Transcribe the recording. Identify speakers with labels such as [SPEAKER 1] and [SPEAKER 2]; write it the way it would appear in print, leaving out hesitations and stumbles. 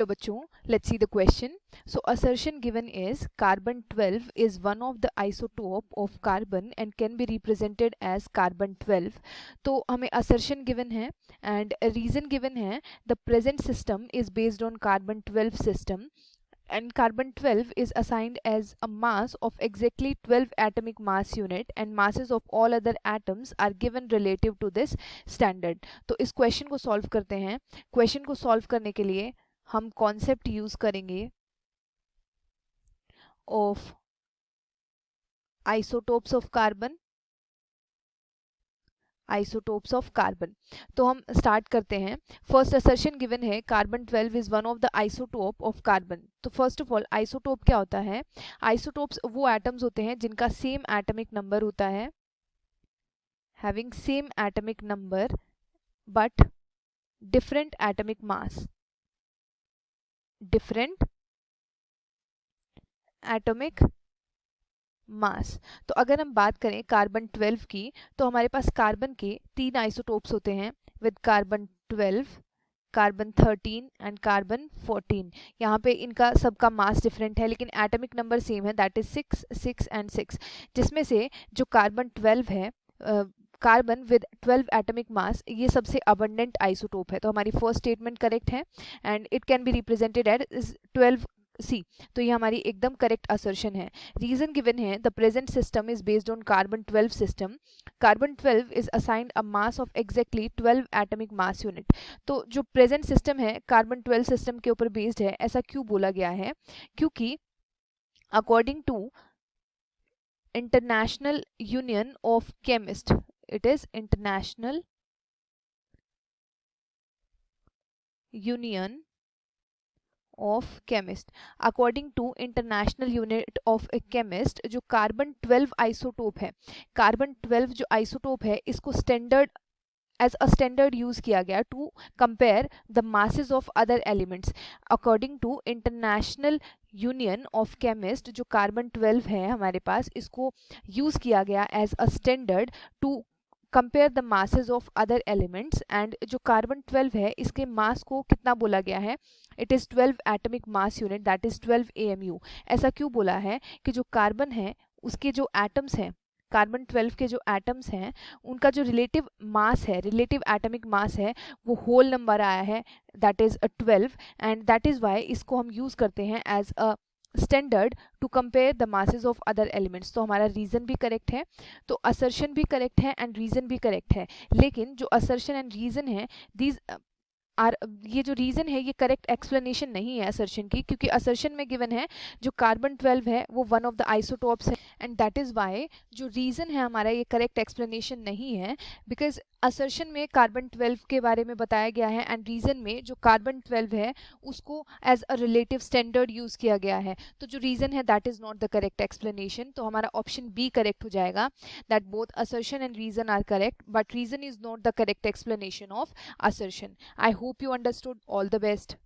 [SPEAKER 1] तो बच्चों let's see the question. So assertion given is carbon 12 is one of the isotope of carbon and can be represented as carbon 12. तो हमें assertion given है and a reason given है. The present system is based on carbon 12 system and carbon 12 is assigned as a mass of exactly 12 atomic mass unit and masses of all other atoms are given relative to this standard. तो इस question को solve करते हैं. Question को solve करने के लिए हम कॉन्सेप्ट यूज करेंगे of isotopes of carbon. Isotopes of carbon. तो हम स्टार्ट करते हैं. फर्स्ट असर्शन गिवन है carbon 12 is one of the isotope of carbon. तो फर्स्ट ऑफ ऑल आइसोटोप क्या होता है? आइसोटोप्स वो एटम्स होते हैं जिनका सेम एटॉमिक नंबर होता है, having same atomic number but different atomic mass. Different atomic mass. तो अगर हम बात करें कार्बन 12 की तो हमारे पास कार्बन के 3 आइसोटोप्स होते हैं with carbon 12, carbon 13 and carbon 14. यहाँ पे इनका सबका मास डिफरेंट है लेकिन एटॉमिक नंबर सेम है, दैट इज 6, 6 एंड 6. जिसमें से जो कार्बन 12 है, कार्बन विद 12 एटॉमिक मास, ये सबसे अबंडेंट आइसोटोप है. तो हमारी फर्स्ट स्टेटमेंट करेक्ट है and it can be represented as 12 C. तो ये हमारी एकदम करेक्ट असर्शन है. रीजन गिवन है the present system is based on carbon 12 system. Carbon 12 is assigned a mass of exactly 12 atomic mass unit. तो जो present system है carbon 12 system के ऊपर बेस्ड है. ऐसा क्यों बोला गया है? क्योंकि according to international union of chemist, it is international union of chemist. according to international unit of a chemist, जो कार्बन 12 आइसोटोप है, कार्बन 12 जो आइसोटोप है इसको standard as a standard use किया गया to compare the masses of other elements. According to international union of chemist, जो carbon 12 है हमारे पास, इसको यूज किया गया as a standard to compare the masses of other elements. And जो कार्बन 12 है इसके मास को कितना बोला गया है? It is 12 atomic mass unit, that is 12 AMU. ऐसा क्यों बोला है? कि जो कार्बन है उसके जो एटम्स हैं, कार्बन 12 के जो एटम्स हैं उनका जो रिलेटिव मास है, रिलेटिव एटॉमिक मास है, वो होल नंबर आया है, that is 12. And that is why इसको हम यूज करते हैं as a standard to compare the masses of other elements. तो हमारा रीजन भी करेक्ट है, तो असर्शन भी करेक्ट है एंड रीजन भी करेक्ट है. लेकिन जो असर्शन एंड रीजन है, दीज ये जो रीजन है ये करेक्ट एक्सप्लेनेशन नहीं है असर्शन की, क्योंकि असर्शन में गिवन है जो कार्बन 12 है वो वन ऑफ द आइसोटोप्स है. एंड दैट इज वाई जो रीजन है हमारा ये करेक्ट एक्सप्लेनेशन नहीं है, बिकॉज असर्शन में कार्बन 12 के बारे में बताया गया है एंड रीजन में जो कार्बन 12 है उसको as a relative standard use किया गया है. तो जो रीजन है that is not the correct explanation. तो हमारा ऑप्शन बी करेक्ट हो जाएगा, that both assertion and reason are correct but reason is not the correct explanation of assertion. I hope you understood. All the best.